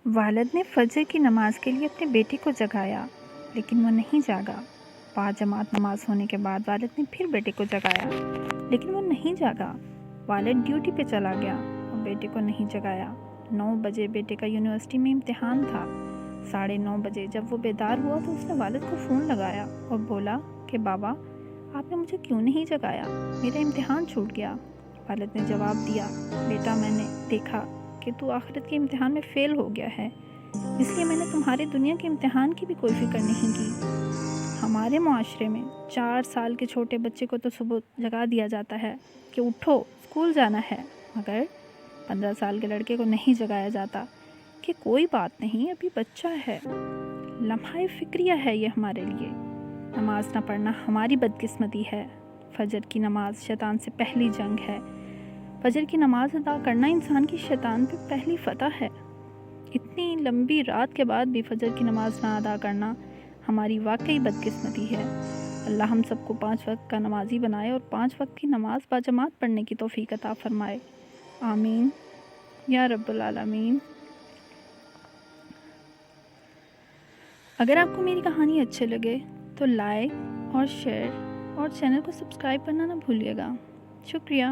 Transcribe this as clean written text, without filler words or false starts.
والد نے فجر کی نماز کے لیے اپنے بیٹے کو جگایا، لیکن وہ نہیں جاگا۔ باجماعت نماز ہونے کے بعد والد نے پھر بیٹے کو جگایا، لیکن وہ نہیں جاگا۔ والد ڈیوٹی پہ چلا گیا اور بیٹے کو نہیں جگایا۔ 9 بجے بیٹے کا یونیورسٹی میں امتحان تھا۔ 9:30 بجے جب وہ بیدار ہوا تو اس نے والد کو فون لگایا اور بولا کہ بابا، آپ نے مجھے کیوں نہیں جگایا؟ میرا امتحان چھوٹ گیا۔ والد نے جواب دیا، بیٹا، میں نے دیکھا کہ تو آخرت کے امتحان میں فیل ہو گیا ہے، اس لیے میں نے تمہارے دنیا کے امتحان کی بھی کوئی فکر نہیں کی۔ ہمارے معاشرے میں 4 سال کے چھوٹے بچے کو تو صبح جگا دیا جاتا ہے کہ اٹھو، اسکول جانا ہے، مگر 15 سال کے لڑکے کو نہیں جگایا جاتا کہ کوئی بات نہیں، ابھی بچہ ہے۔ لمحہ فکریہ ہے یہ ہمارے لیے۔ نماز نہ پڑھنا ہماری بدقسمتی ہے۔ فجر کی نماز شیطان سے پہلی جنگ ہے۔ فجر کی نماز ادا کرنا انسان کی شیطان پہ پہلی فتح ہے۔ اتنی لمبی رات کے بعد بھی فجر کی نماز نہ ادا کرنا ہماری واقعی بدقسمتی ہے۔ اللہ ہم سب کو 5 وقت کا نمازی بنائے اور 5 وقت کی نماز باجماعت پڑھنے کی توفیق عطا فرمائے۔ آمین یا رب العالمین۔ اگر آپ کو میری کہانی اچھے لگے تو لائک اور شیئر اور چینل کو سبسکرائب کرنا نہ بھولیے گا۔ شکریہ۔